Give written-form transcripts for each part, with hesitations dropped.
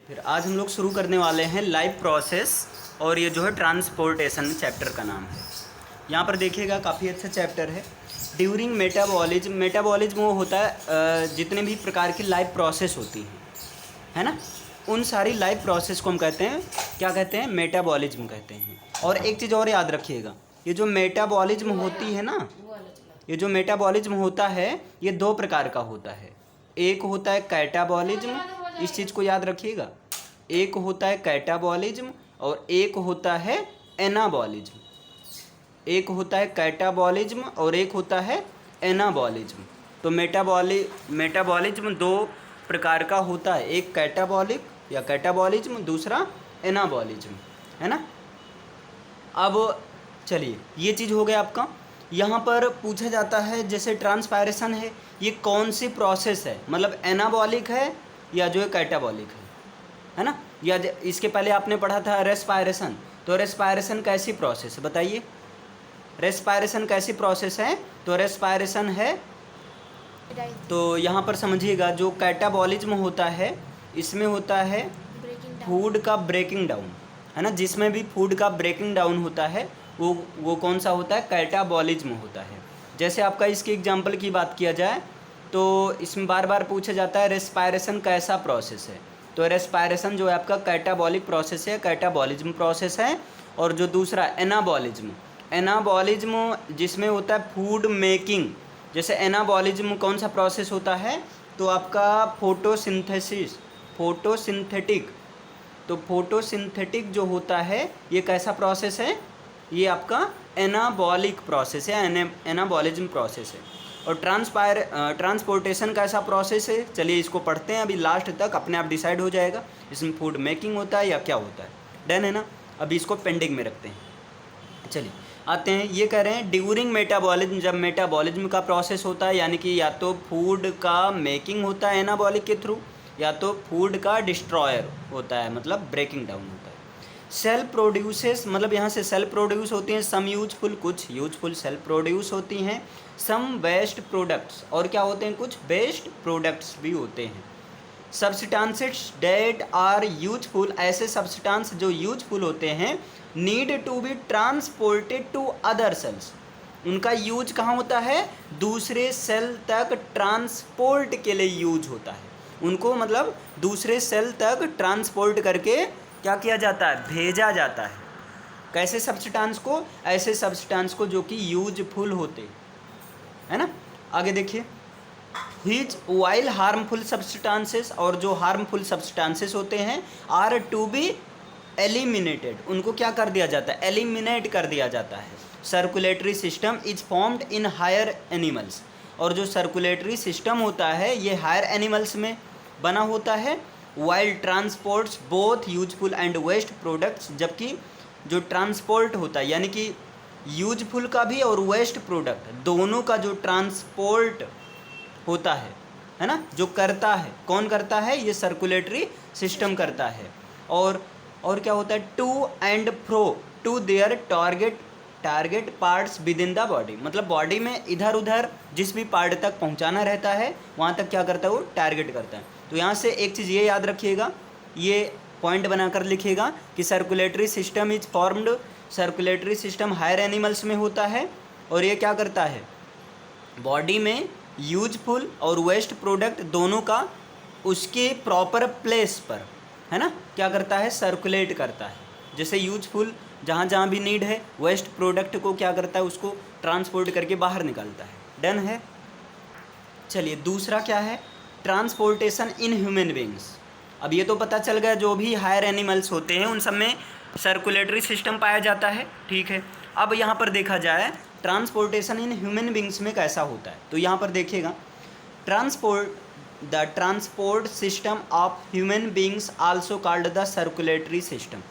फिर आज हम लोग शुरू करने वाले हैं लाइव प्रोसेस, और ये जो है ट्रांसपोर्टेशन चैप्टर का नाम है। यहाँ पर देखिएगा काफ़ी अच्छा चैप्टर है। ड्यूरिंग मेटाबॉलिज्म, मेटाबॉलिज्म वो होता है जितने भी प्रकार की लाइव प्रोसेस होती हैं, है ना, उन सारी लाइव प्रोसेस को हम कहते हैं, क्या कहते हैं, मेटाबॉलिज्म कहते हैं। और एक चीज़ और याद रखिएगा, ये जो मेटाबॉलिज्म होती है ना, ये जो मेटाबॉलिज्म होता है ये दो प्रकार का होता है। एक होता है कैटाबॉलिज्म, इस चीज़ को याद रखिएगा। एक होता है कैटाबॉलिज्म और एक होता है एनाबॉलिज्म। एक होता है कैटाबॉलिज्म और एक होता है एनाबॉलिज्म। तो मेटाबॉलिज्म दो प्रकार का होता है, एक कैटाबॉलिक या कैटाबॉलिज्म, दूसरा एनाबॉलिज्म, है ना। अब चलिए, ये चीज़ हो गया आपका। यहाँ पर पूछा जाता है जैसे ट्रांसपायरेशन है, ये कौन सी प्रोसेस है, मतलब एनाबॉलिक है या जो है कैटाबॉलिक है ना। या इसके पहले आपने पढ़ा था रेस्पायरेशन, तो रेस्पायरेशन कैसी प्रोसेस है बताइए। रेस्पायरेशन कैसी प्रोसेस है, तो रेस्पायरेशन है, तो यहाँ पर समझिएगा जो कैटाबॉलिज्म होता है इसमें होता है फूड का ब्रेकिंग डाउन, है ना। जिसमें भी फूड का ब्रेकिंग डाउन होता है वो कौन सा होता है, कैटाबॉलिज्म होता है। जैसे आपका इसकी एग्जांपल की बात किया जाए तो इसमें बार बार पूछा जाता है रेस्पायरेशन कैसा प्रोसेस है, तो रेस्पायरेशन जो है आपका कैटाबॉलिक प्रोसेस है, कैटाबॉलिज्म प्रोसेस है। और जो दूसरा एनाबॉलिज्म, एनाबॉलिज्म जिसमें होता है फूड मेकिंग। जैसे एनाबॉलिज्म कौन सा प्रोसेस होता है, तो आपका फोटोसिंथेसिस, फोटोसिंथेटिक। तो फोटोसिंथेटिक जो होता है ये कैसा प्रोसेस है, ये आपका एनाबॉलिक प्रोसेस है, एनाबॉलिज्म प्रोसेस है। और ट्रांसपोर्टेशन कैसा प्रोसेस है, चलिए इसको पढ़ते हैं। अभी लास्ट तक अपने आप डिसाइड हो जाएगा इसमें फूड मेकिंग होता है या क्या होता है। डन है ना। अभी इसको पेंडिंग में रखते हैं। चलिए आते हैं, ये कह रहे हैं ड्यूरिंग मेटाबॉलिज्म, जब मेटाबॉलिज्म का प्रोसेस होता है, यानी कि या तो फूड का मेकिंग होता है एनाबॉलिक के थ्रू, या तो फूड का डिस्ट्रॉयर होता है, मतलब ब्रेकिंग डाउन होता है। सेल प्रोड्यूसेस, मतलब यहाँ से सेल प्रोड्यूस होती हैं सम यूजफुल, कुछ यूजफुल सेल प्रोड्यूस होती हैं, सम वेस्ट प्रोडक्ट्स, और क्या होते हैं, कुछ वेस्ट प्रोडक्ट्स भी होते हैं। सब्सटेंसेस डेट आर यूजफुल, ऐसे सब्सटेंस जो यूजफुल होते हैं, need to be transported to other cells, उनका यूज कहाँ होता है, दूसरे सेल तक ट्रांसपोर्ट के लिए यूज होता है। उनको मतलब दूसरे सेल तक ट्रांसपोर्ट करके क्या किया जाता है, भेजा जाता है। कैसे सब्सटेंस को, ऐसे सब्सटेंस को जो कि यूजफुल होते, है ना। आगे देखिए, व्हिच वाइल हार्मफुल सब्सटेंसेस, और जो हार्मफुल सब्सटेंसेस होते हैं, आर टू बी एलिमिनेटेड, उनको क्या कर दिया जाता है, एलिमिनेट कर दिया जाता है। Circulatory system is formed in higher animals, और जो सर्कुलेटरी सिस्टम होता है ये हायर एनिमल्स में बना होता है। While transports both useful and waste products, जबकि जो ट्रांसपोर्ट होता है, यानी कि यूजफुल का भी और वेस्ट प्रोडक्ट दोनों का जो ट्रांसपोर्ट होता है ना, जो करता है, कौन करता है, ये सर्कुलेटरी सिस्टम करता है। और क्या होता है, to and fro to their target parts within the body, मतलब बॉडी में इधर उधर जिस भी पार्ट तक पहुंचाना रहता है वहाँ तक क्या करता है, वो टारगेट करता है। तो यहाँ से एक चीज़ ये याद रखिएगा, ये पॉइंट बनाकर लिखिएगा कि circulatory system is formed, circulatory system higher animals में होता है, और ये क्या करता है, बॉडी में यूजफुल और वेस्ट प्रोडक्ट दोनों का उसके प्रॉपर प्लेस पर, है ना, क्या करता है, सर्कुलेट करता है। जैसे यूजफुल जहाँ जहाँ भी नीड है, वेस्ट प्रोडक्ट को क्या करता है, उसको ट्रांसपोर्ट करके बाहर निकालता है। डन है। चलिए दूसरा क्या है, ट्रांसपोर्टेशन इन ह्यूमन बींग्स। अब ये तो पता चल गया जो भी हायर एनिमल्स होते हैं उन सब में सर्कुलेटरी सिस्टम पाया जाता है, ठीक है। अब यहाँ पर देखा जाए ट्रांसपोर्टेशन इन ह्यूमन बींग्स में कैसा होता है, तो यहाँ पर देखिएगा, the transport system of human beings also called the circulatory system,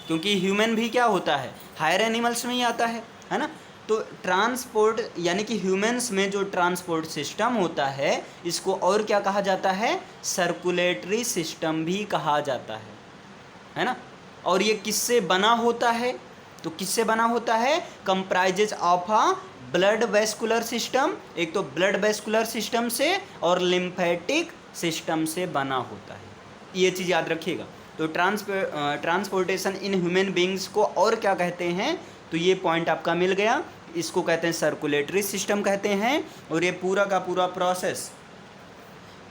क्योंकि ह्यूमन भी क्या होता है, हायर एनिमल्स में ही आता है ना। तो ट्रांसपोर्ट यानी कि ह्यूमंस में जो ट्रांसपोर्ट सिस्टम होता है इसको और क्या कहा जाता है, सर्कुलेटरी सिस्टम भी कहा जाता है ना। और ये किससे बना होता है, तो किससे बना होता है, comprises of a blood vascular system, एक तो ब्लड वेस्कुलर सिस्टम से और लिम्फेटिक सिस्टम से बना होता है। ये चीज़ याद रखिएगा। तो ट्रांसपोर्टेशन इन ह्यूमन बींग्स को और क्या कहते हैं, तो ये पॉइंट आपका मिल गया। इसको कहते हैं सर्कुलेटरी सिस्टम कहते हैं। और ये पूरा का पूरा प्रोसेस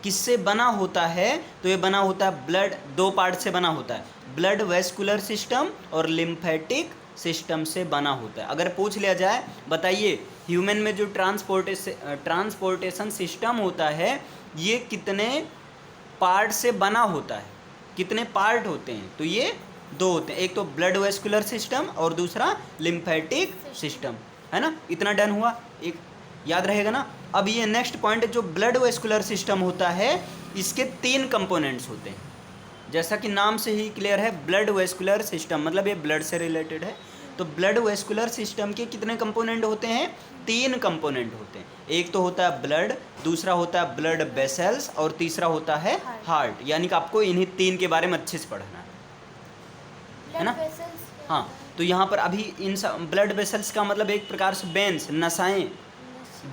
किससे बना होता है, तो ये बना होता है ब्लड, दो पार्ट से बना होता है, ब्लड वेस्कुलर सिस्टम और लिम्फेटिक सिस्टम से बना होता है। अगर पूछ लिया जाए बताइए ह्यूमन में जो ट्रांसपोर्टेशन सिस्टम होता है ये कितने पार्ट से बना होता है, कितने पार्ट होते हैं, तो ये दो होते हैं, एक तो ब्लड वेस्कुलर सिस्टम और दूसरा लिम्फेटिक सिस्टम, है ना। इतना डन हुआ, एक याद रहेगा ना। अब ये नेक्स्ट पॉइंट, जो ब्लड वेस्कुलर सिस्टम होता है इसके 3 कंपोनेंट्स होते हैं, जैसा कि नाम से ही क्लियर है, ब्लड वेस्कुलर सिस्टम मतलब ये ब्लड से रिलेटेड है। तो ब्लड वेस्कुलर सिस्टम के कितने कंपोनेंट होते हैं, 3 कंपोनेंट होते हैं। एक तो होता है ब्लड, दूसरा होता है ब्लड वेसल्स और तीसरा होता है हार्ट। यानी कि आपको इन्हीं 3 के बारे में अच्छे से पढ़ना है ना। हाँ, तो यहाँ पर अभी इन ब्लड वेसल्स का मतलब एक प्रकार से वेन्स, नसाएं,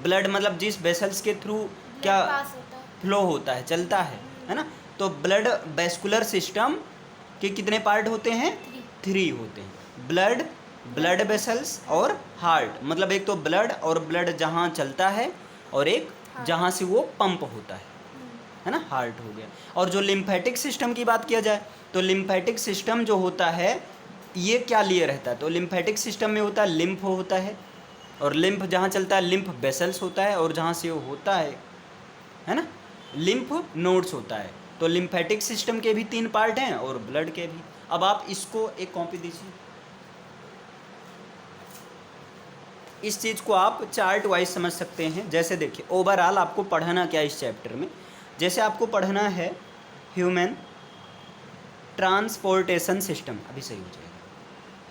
ब्लड मतलब जिस वेसल्स के थ्रू क्या फ्लो होता है, चलता है ना। तो ब्लड वेस्कुलर सिस्टम के कितने पार्ट होते हैं, 3 होते हैं, ब्लड, ब्लड वेसल्स और हार्ट। मतलब एक तो ब्लड और ब्लड जहाँ चलता है और एक जहाँ से वो पंप होता है ना, हार्ट हो गया। और जो लिम्फेटिक सिस्टम की बात किया जाए तो लिम्फेटिक सिस्टम जो होता है ये क्या लिए रहता है, तो लिम्फेटिक सिस्टम में होता है लिम्फ होता है, और लिम्फ जहाँ चलता है लिम्फ वेसल्स होता है, और जहाँ से वो होता है ना लिम्फ नोड्स होता है। तो लिम्फेटिक सिस्टम के भी 3 पार्ट हैं और ब्लड के भी। अब आप इसको एक कॉपी दीजिए, इस चीज़ को आप चार्ट वाइज समझ सकते हैं। जैसे देखिए ओवरऑल आपको पढ़ना क्या इस चैप्टर में, जैसे आपको पढ़ना है ह्यूमन ट्रांसपोर्टेशन सिस्टम, अभी सही हो जाएगा,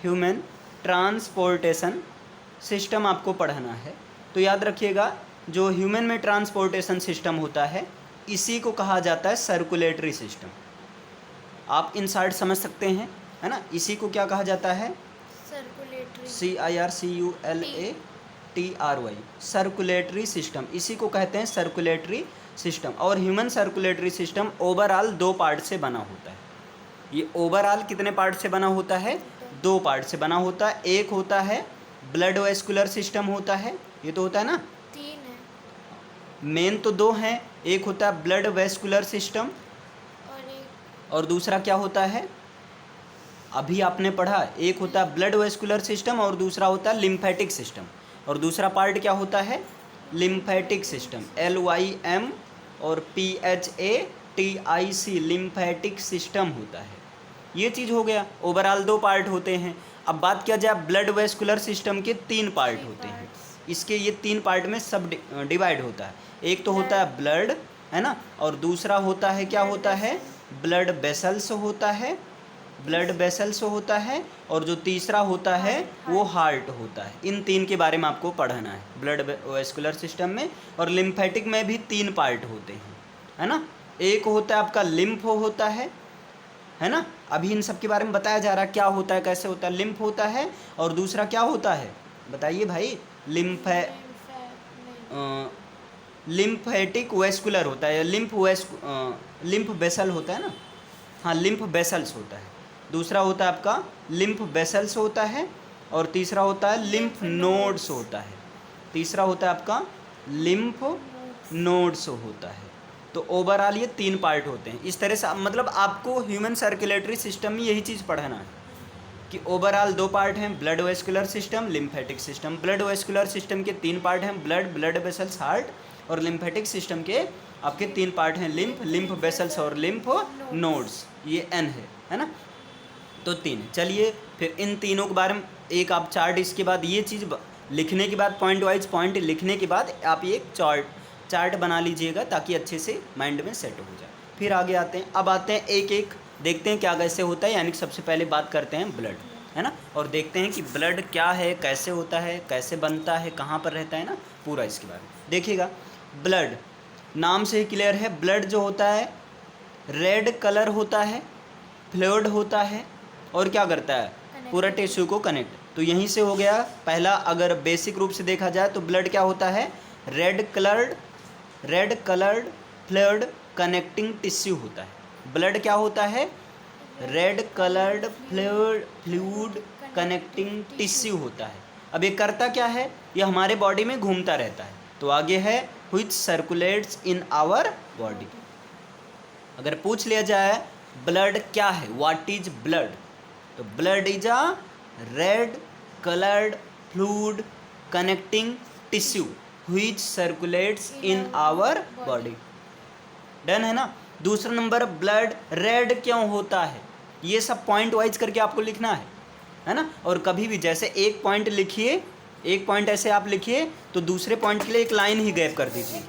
ह्यूमन ट्रांसपोर्टेशन सिस्टम आपको पढ़ना है। तो याद रखिएगा जो ह्यूमन में ट्रांसपोर्टेशन सिस्टम होता है इसी को कहा जाता है सर्कुलेटरी सिस्टम। आप इन साइड समझ सकते हैं, है ना। इसी को क्या कहा जाता है, सर्कुलेटरी, CIRCULATRY, सर्कुलेटरी सिस्टम, इसी को कहते हैं सर्कुलेटरी सिस्टम। और human circulatory system overall 2 part से बना होता है। ये ओवरऑल कितने पार्ट से बना होता है, 2 पार्ट से बना होता है। एक होता है ब्लड वेस्कुलर सिस्टम होता है, ये तो होता है ना, 3 है, मेन तो 2 हैं, एक होता है ब्लड वेस्कुलर सिस्टम और दूसरा क्या होता है, अभी आपने पढ़ा, एक होता है ब्लड वेस्कुलर सिस्टम और दूसरा होता है लिम्फेटिक सिस्टम। और दूसरा पार्ट क्या होता है, लिम्फेटिक सिस्टम, LYM और PHATIC, लिम्फेटिक सिस्टम होता है। ये चीज़ हो गया, ओवरऑल 2 पार्ट होते हैं। अब बात किया जाए ब्लड वेस्कुलर सिस्टम के 3 पार्ट होते हैं। इसके ये 3 पार्ट में सब डिवाइड होता है। एक तो होता है ब्लड, है ना, और दूसरा होता है क्या होता है, ब्लड वेसल्स होता है, ब्लड वेसल्स होता है, और जो तीसरा होता है वो हार्ट होता है। इन 3 के बारे में आपको पढ़ना है ब्लड वेस्कुलर सिस्टम में। और लिम्फेटिक में भी 3 पार्ट होते हैं, है ना। एक होता है आपका लिम्फ होता है ना। अभी इन सब के बारे में बताया जा रहा है क्या होता है, कैसे होता है। लिम्फ होता है और दूसरा क्या होता है, बताइए भाई, लिम्फेटिक वेस्कुलर होता है, लिम्फ वेसल होता है ना, हाँ लिम्फ वेसल्स होता है। दूसरा होता है आपका लिम्फ वेसल्स होता है, और तीसरा होता है लिम्फ नोड्स होता है, तीसरा होता है आपका लिम्फ नोड्स होता है। तो ओवरऑल ये 3 पार्ट होते हैं। इस तरह से मतलब आपको ह्यूमन सर्कुलेटरी सिस्टम में यही चीज़ पढ़ना है कि ओवरऑल 2 पार्ट हैं, blood vascular system, lymphatic system. Blood vascular system के 3 पार्ट हैं, ब्लड, ब्लड वेसल्स, हार्ट। और लिम्फेटिक सिस्टम के आपके 3 पार्ट हैं, लिम्फ, लिम्फ वेसल्स और लिम्फ नोड्स, ये N है ना। तो 3। चलिए फिर इन तीनों के बारे में एक आप चार्ट, इसके बाद ये चीज़ लिखने के बाद पॉइंट वाइज पॉइंट लिखने के बाद आप ये एक चार्ट बना लीजिएगा ताकि अच्छे से माइंड में सेट हो जाए। फिर आगे आते हैं, अब आते हैं एक एक देखते हैं क्या कैसे होता है। यानी कि सबसे पहले बात करते हैं ब्लड, है ना, और देखते हैं कि ब्लड क्या है, कैसे होता है, कैसे बनता है, कहाँ पर रहता है ना, पूरा इसके बारे में देखिएगा। ब्लड नाम से ही क्लियर है, ब्लड जो होता है रेड कलर होता है, फ्लूइड होता है, और क्या करता है, पूरा टिश्यू को कनेक्ट। तो यहीं से हो गया पहला। अगर बेसिक रूप से देखा जाए तो ब्लड क्या होता है, red coloured fluid connecting tissue होता है। ब्लड क्या होता है? Red coloured fluid connecting tissue होता है। अब ये करता क्या है? ये हमारे बॉडी में घूमता रहता है। तो आगे है which circulates in our body. अगर पूछ लिया जाए ब्लड क्या है, व्हाट इज ब्लड, तो blood is a red coloured fluid connecting tissue which circulates in our body. Done है ना। दूसरा नंबर, ब्लड रेड क्यों होता है, ये सब पॉइंट वाइज करके आपको लिखना है ना। और कभी भी जैसे एक पॉइंट लिखिए, एक पॉइंट ऐसे आप लिखिए तो दूसरे पॉइंट के लिए एक लाइन ही गैप कर दीजिए।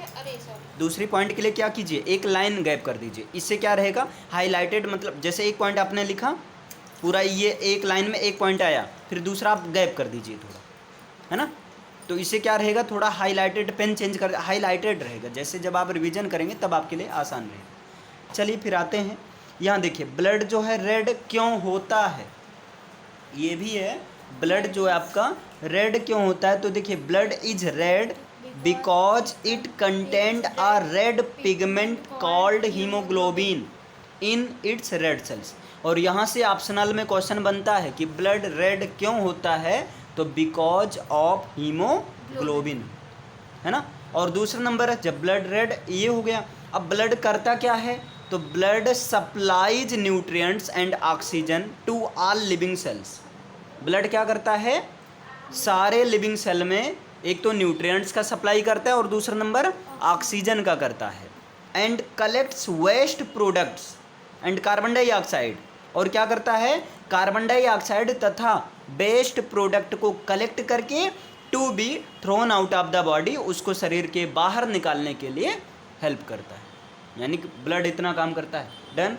दूसरी पॉइंट के लिए क्या कीजिए, एक लाइन गैप कर दीजिए। इससे क्या रहेगा, हाईलाइटेड, मतलब जैसे एक पॉइंट आपने लिखा पूरा, ये एक लाइन में एक पॉइंट आया, फिर दूसरा आप गैप कर दीजिए थोड़ा, है ना। तो इससे क्या रहेगा, थोड़ा हाईलाइटेड, पेन चेंज कर, हाईलाइटेड रहेगा। जैसे जब आप रिवीजन करेंगे तब आपके लिए आसान रहेगा। चलिए फिर आते हैं, यहाँ देखिए ब्लड जो है रेड क्यों होता है, ये भी है। ब्लड जो है आपका रेड क्यों होता है, तो देखिए blood is red because it content a red pigment called haemoglobin in its red cells. और यहाँ से ऑप्शनल में क्वेश्चन बनता है कि ब्लड रेड क्यों होता है, तो बिकॉज ऑफ हीमोग्लोबिन, है ना। और दूसरा नंबर है, जब ब्लड रेड, ये हो गया। अब ब्लड करता क्या है, तो blood supplies nutrients and oxygen to all living cells. Blood क्या करता है, सारे लिविंग सेल में एक तो न्यूट्रिएंट्स का सप्लाई करता है और दूसरा नंबर ऑक्सीजन का करता है। And collects waste products and carbon dioxide, और क्या करता है, कार्बन डाइऑक्साइड तथा वेस्ट प्रोडक्ट को कलेक्ट करके to be thrown out of the body, उसको शरीर के बाहर निकालने के लिए हेल्प करता है। यानी कि ब्लड इतना काम करता है। डन।